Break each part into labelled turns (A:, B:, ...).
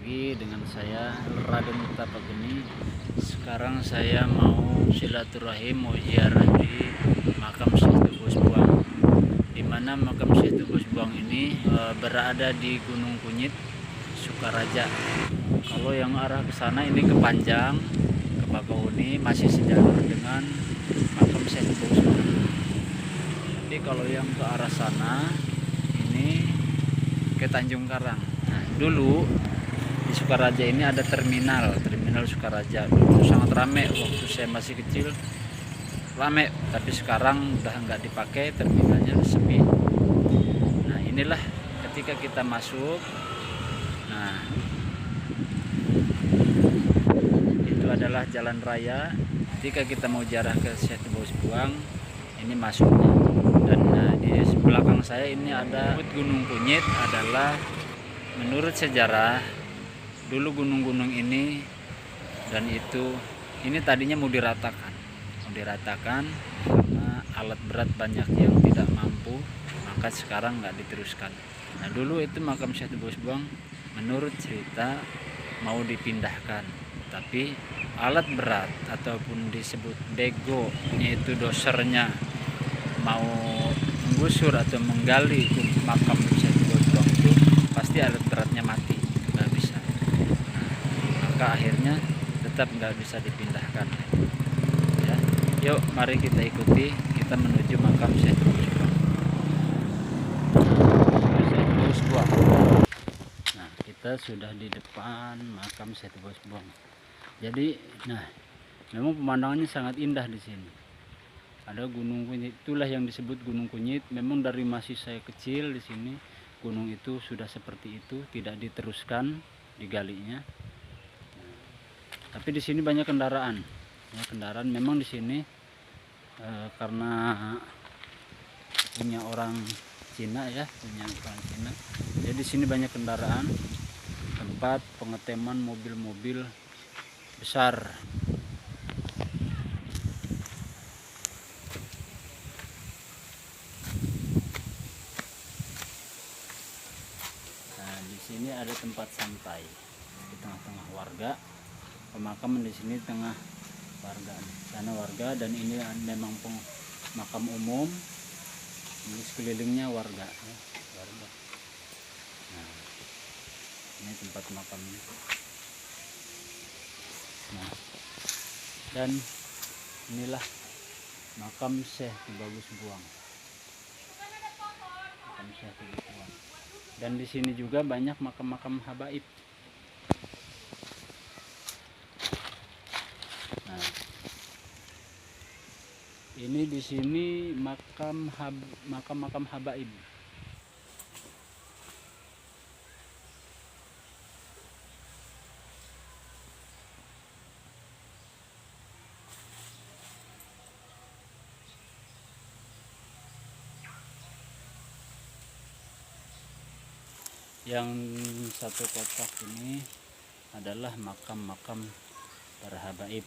A: lagi dengan saya Raden Utapageni. Sekarang saya mau silaturahim, mau ziarah di makam Syekh Tugus Buang, di mana makam Syekh Tugus Buang ini berada di Gunung Kunyit, Sukaraja. Kalau yang arah ke sana ini ke Panjang, ke Bakauni, masih sejajar dengan makam Syekh Tugus Buang. Jadi kalau yang ke arah sana ini ke Tanjung Karang. Nah, dulu di Sukaraja ini ada terminal Sukaraja. Dulu sangat ramai waktu saya masih kecil, ramai. Tapi sekarang udah nggak dipakai, terminalnya sepi. Nah, inilah ketika kita masuk. Nah, itu adalah jalan raya. Ketika kita mau ziarah ke Syekh Tugus Buang, ini masuknya. Dan di belakang saya ini ada Gunung Kunyit. Adalah menurut sejarah dulu gunung-gunung ini dan ini tadinya mau diratakan karena alat berat banyak yang tidak mampu, maka sekarang nggak diteruskan. Nah, dulu itu makam Syekh Tugus Buang menurut cerita mau dipindahkan, tapi alat berat ataupun disebut bego, yaitu dosernya, mau menggusur atau menggali makam Syekh Tugus Buang itu pasti alat beratnya mati, nggak bisa. Nah, maka akhirnya tetap nggak bisa dipindahkan ya. Yuk mari kita ikuti, kita menuju makam Syekh Tugus Buang. Nah, kita sudah di depan makam Syekh Tugus Buang. Jadi memang pemandangannya sangat indah di sini. Ada Gunung Kunyit, itulah yang disebut Gunung Kunyit. Memang dari masih saya kecil di sini, gunung itu sudah seperti itu, tidak diteruskan digalinya. Tapi di sini banyak kendaraan. Ya, kendaraan memang di sini karena punya orang Cina ya, Jadi di sini banyak kendaraan, tempat pengeteman mobil-mobil besar. Di sini ada tempat santai di tengah-tengah warga. Pemakaman di sini tengah warga, sana warga, dan ini memang makam umum. Ini sekelilingnya warga. Nah, ini tempat makamnya. Nah, dan inilah makam Syekh Tugus Buang. Makam Syekh Tugus Buang. Dan di sini juga banyak makam-makam habaib. Nah, ini di sini makam habaib. Yang satu kotak ini adalah makam-makam para habaib.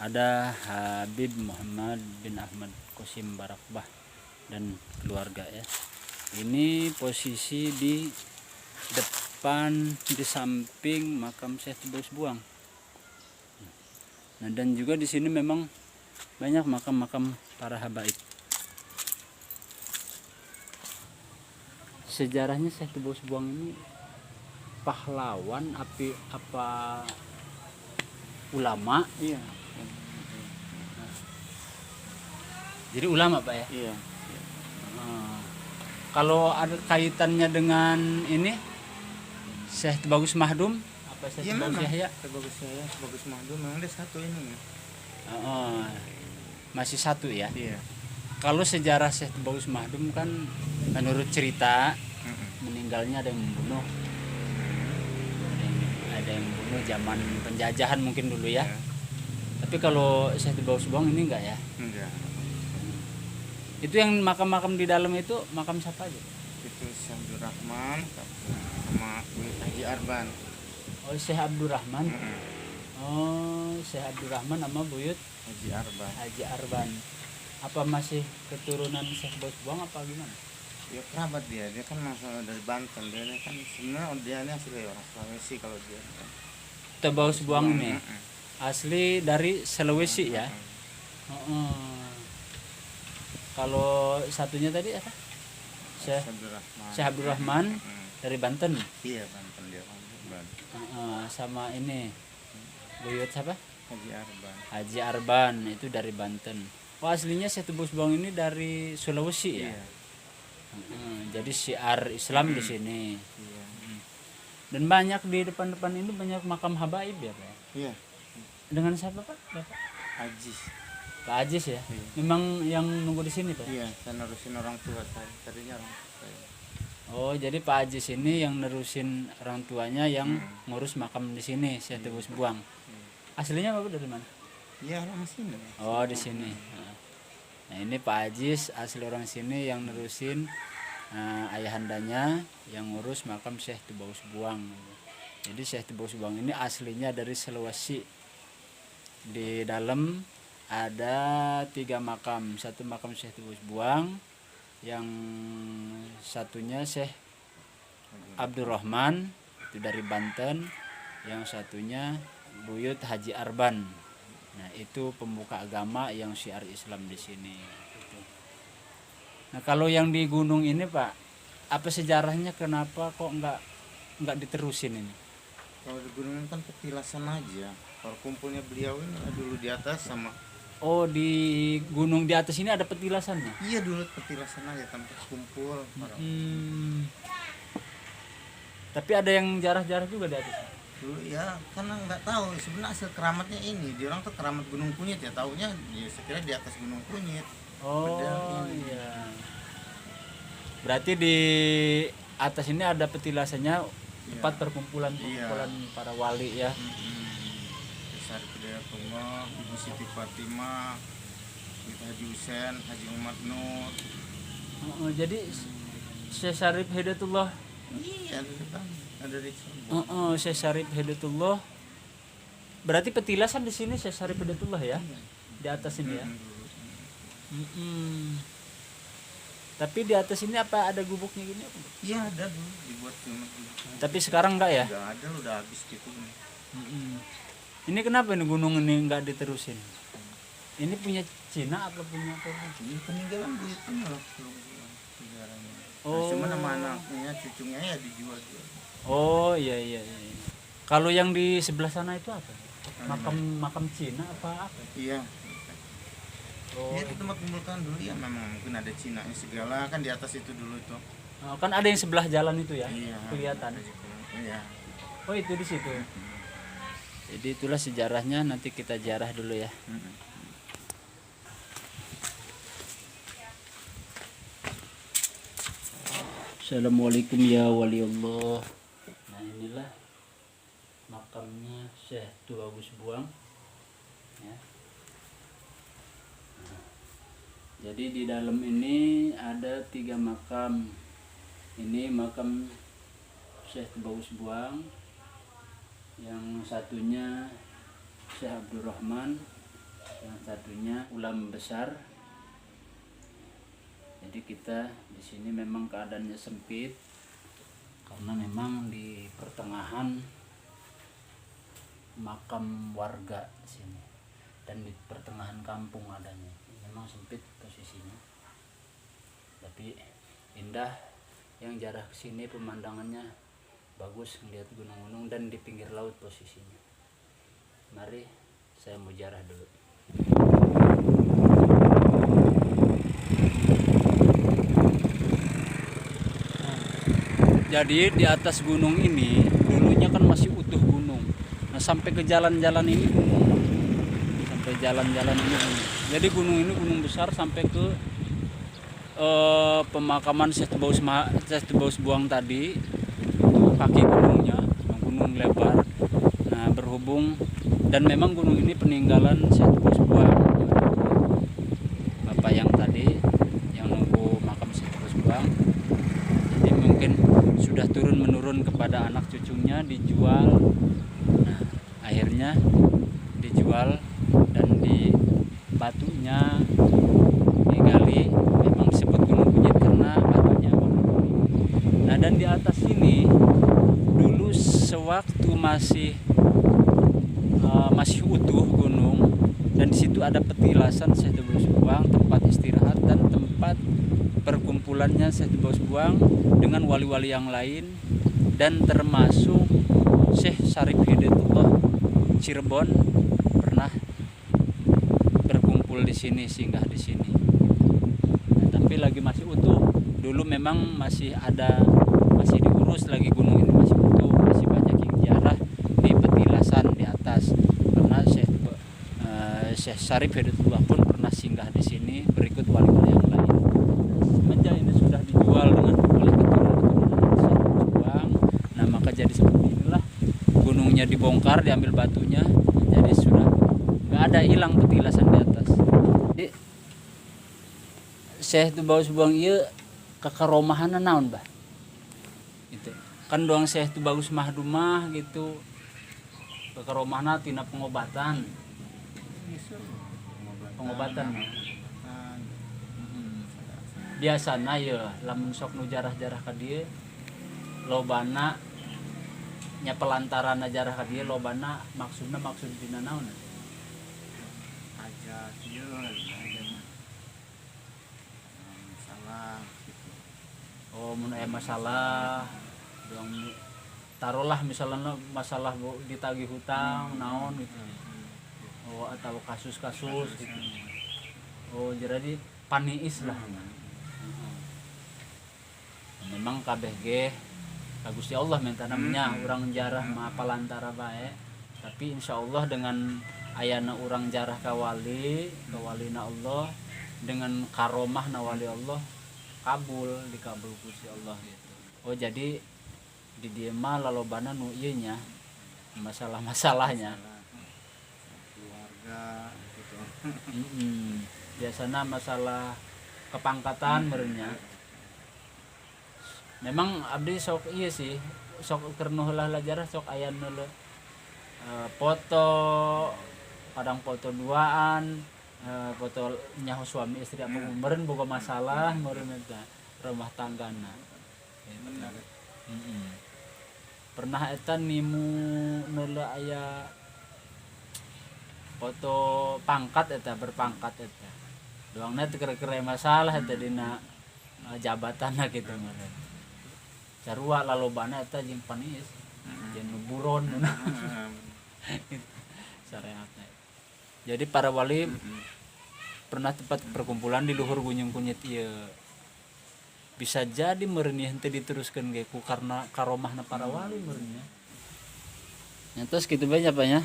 A: Ada Habib Muhammad bin Ahmad Qasim Barakbah dan keluarga ya. Ini posisi di depan, di samping makam Syekh Tugus Buang. Nah, dan juga di sini memang banyak makam-makam para habaib. Sejarahnya Syekh Tugus Buang ini pahlawan apa ulama?
B: Iya.
A: Jadi ulama Pak ya?
B: Iya.
A: Kalau ada kaitannya dengan ini Syekh Bagus Mahdum, apa Syekh Bagus Yahya?
B: Bagus Yahya, Bagus Mahdum, memang ada satu ini.
A: Masih satu ya?
B: Iya.
A: Kalau sejarah Syekh Bagus Mahdum kan menurut cerita meninggalnya ada yang membunuh, zaman penjajahan mungkin dulu ya. Tapi kalau Syekh Tugus Buang ini enggak ya?
B: Enggak.
A: Itu yang makam-makam di dalam itu makam siapa aja?
B: Itu Syekh Abdul Rahman sama Haji Arban.
A: Oh, Syekh Abdul Rahman. Oh, Syekh Abdul Rahman sama buyut
B: Haji Arban.
A: Apa masih keturunan Syekh Tugus Buang apa gimana?
B: Ya kerabat dia kan masalah dari Banten, dia ini kan sebenarnya dia ini asli orang Sulawesi kalau dia kan.
A: Tebaus Buang ini
B: Heeh.
A: asli dari Sulawesi ya. Heeh. Kalau satunya tadi apa? Syekh
B: Abdurrahman.
A: Syekh Abdurrahman dari Banten.
B: Iya Banten dia kan. Banten.
A: Sama ini Buyut siapa?
B: Haji Arban.
A: Haji Arban itu dari Banten. Oh aslinya Syekh Tebaus Buang ini dari Sulawesi ya.
B: Iya.
A: Jadi syiar Islam di sini.
B: Iya.
A: Dan banyak di depan-depan ini banyak makam habaib ya Pak.
B: Iya.
A: Dengan siapa Pak? Bapak?
B: Ajis.
A: Pak Ajis ya.
B: Iya.
A: Memang yang nunggu di sini Pak.
B: Iya, saya nerusin orang tua saya. Tadinya orang tua saya.
A: Oh jadi Pak Ajis ini yang nerusin orang tuanya yang ngurus makam di sini Syekh Tebaus Buang. Aslinya Bapak dari mana?
B: Iya, orang sini.
A: Oh di sini. Nah ini Pak Ajis asli orang sini yang nerusin ayahandanya yang ngurus makam Syekh Tebaus Buang. Jadi Syekh Tebaus Buang ini aslinya dari Sulawesi. Di dalam ada 3 makam. Satu makam Syekh Tebaus Buang, yang satunya Syekh Abdurrahman itu dari Banten, yang satunya Buyut Haji Arban. Nah itu pemuka agama yang syiar Islam di sini. Nah kalau yang di gunung ini Pak, apa sejarahnya, kenapa kok nggak diterusin ini?
B: Kalau di gunung kan petilasan aja. Kalau kumpulnya beliau ini dulu di atas sama.
A: Oh di gunung di atas ini ada petilasannya?
B: Iya dulu petilasan aja tempat kumpul.
A: Tapi ada yang jarah-jarah juga di atas.
B: Dulu ya karena nggak tahu sebenarnya asal keramatnya ini. Dia orang tuh keramat Gunung Kunyit ya. Taunya ya sekira di atas Gunung Kunyit.
A: Oh iya. Berarti di atas ini ada petilasannya, tempat perkumpulan para wali ya.
B: Besar Kedaya Tunggal, Ibu Siti Fatimah, Haji Husen, Haji Muhammad Nur.
A: Jadi Syekh Syarif Hidayatullah.
B: Iya ada di sana.
A: Syekh Syarif Hidayatullah. Berarti petilasan di sini Syekh Syarif Hidayatullah ya. Di atas ini ya. Tapi di atas ini apa ada gubuknya gini?
B: Iya ada dulu dibuat cuma.
A: Tapi sekarang enggak ya?
B: Enggak ada, udah habis gitu.
A: Ini kenapa ini gunung ini enggak diterusin? Ini punya Cina apa punya apa?
B: Ini peninggalan itu malah sejarahnya.
A: Oh.
B: Cuma nama anaknya, cucunya ya dijual.
A: Oh iya. Kalau yang di sebelah sana itu apa? Makam Cina apa?
B: Iya.
A: Oh,
B: itu tempat kumpulkan dulu ya, memang mungkin ada Cina segala kan di atas itu dulu itu.
A: Kan ada yang sebelah jalan itu ya,
B: Iya,
A: kelihatan.
B: Iya.
A: Oh itu di situ. Jadi itulah sejarahnya, nanti kita ziarah dulu ya. Assalamualaikum ya wali Allah. Nah inilah makamnya Syekh Tebaus Buang. Ya. Jadi di dalam ini ada 3 makam. Ini makam Syekh Tebaus Buang, yang satunya Syekh Abdurrahman, yang satunya ulama besar. Jadi kita di sini memang keadaannya sempit karena memang di pertengahan makam warga di sini dan di pertengahan kampung adanya. Memang sempit posisinya, tapi indah. Yang jarak ke sini pemandangannya bagus, melihat gunung-gunung dan di pinggir laut posisinya. Mari saya mau ziarah dulu. Jadi di atas gunung ini dulunya kan masih utuh gunung. Nah sampai ke jalan-jalan ini gunung. Sampai jalan-jalan ini gunung. Jadi gunung ini gunung besar sampai ke pemakaman Syekh Tebaus Buang tadi. Kaki gunungnya, gunung lebar. Nah berhubung dan memang gunung ini peninggalan Syekh Tebaus Buang. Bapak yang tadi yang nunggu makam Syekh Tebaus Buang. Jadi mungkin sudah turun menurun kepada anak cucunya, dijual. Nah akhirnya dijual dan di batunya digali, memang disebut Gunung Kunyit karena batunya di atas sini dulu sewaktu masih utuh gunung, dan di situ ada petilasan Syekh Tubus Buang, tempat istirahat dan tempat perkumpulannya Syekh Tubus Buang dengan wali-wali yang lain, dan termasuk Syekh Syarif Hidayatullah Cirebon pernah berkumpul di sini, singgah di sini. Nah, tapi lagi masih utuh. Dulu memang masih diurus lagi, gunung ini masih utuh, masih banyak yang ziarah di petilasan di atas. Karena Syekh Syarif Hidayatullah pun pernah singgah di sini berikut wali-wali yang lain. Semenjak ini sudah dijual oleh keturunan Syekh Tubus Buang, nah maka jadi seperti inilah, gunungnya dibongkar, diambil batunya, jadi sudah nggak ada, hilang petilasan di atas. Jadi Syekh Tubus Buang ieu kekaromahanna naon bah? Gitu. Kan doang Syekh Tubus Mahdumah gitu. Kekaromahna tina pengobatan. Pengobatan. Biasana ya lamun sok nu jarah-jarah ka dieu lobana nya pelantaran jarah ka dieu lobana maksud dina naon?
B: Hajat ieu masalah gitu.
A: Oh, mun aya masalah doang taruhlah misalnya masalah ditagih hutang naon gitu. Oh, atau kasus-kasus gitu. Oh, jadi paniis lah. Memang kabeh ge ka Gusti Allah minta namanya urang jarah mah palantara bae, tapi insyaallah dengan ayana urang jarah ka walina Allah, dengan karomahna wali Allah dikabul Gusti Allah gitu. Oh, jadi di dieu mah lalobana nu ieu nya masalah-masalahnya
B: Keluarga gitu.
A: Biasana masalah kepangkatan merenya. Memang abdi sok iya sih, sok keur nu heula jarah sok aya nu foto, kadang foto duaan, foto nyaho suami istri apa meureun boga masalah meureun eta rumah tanggana. Pernah eta nimu nu aya foto pangkat eta, berpangkat eta. Doangna teu kere-kere masalah eta dina jabatanna kitu meureun. Sarua lalobana eta jeung paniis, jeung buron. Sareatna. Jadi para wali pernah tempat perkumpulan di luhur Gunung Kunyit ieu. Bisa jadi meureun henteu diteruskeun ge ku karena karomahna para wali meureun nya. Nyantos kitu bae nya Pak nya.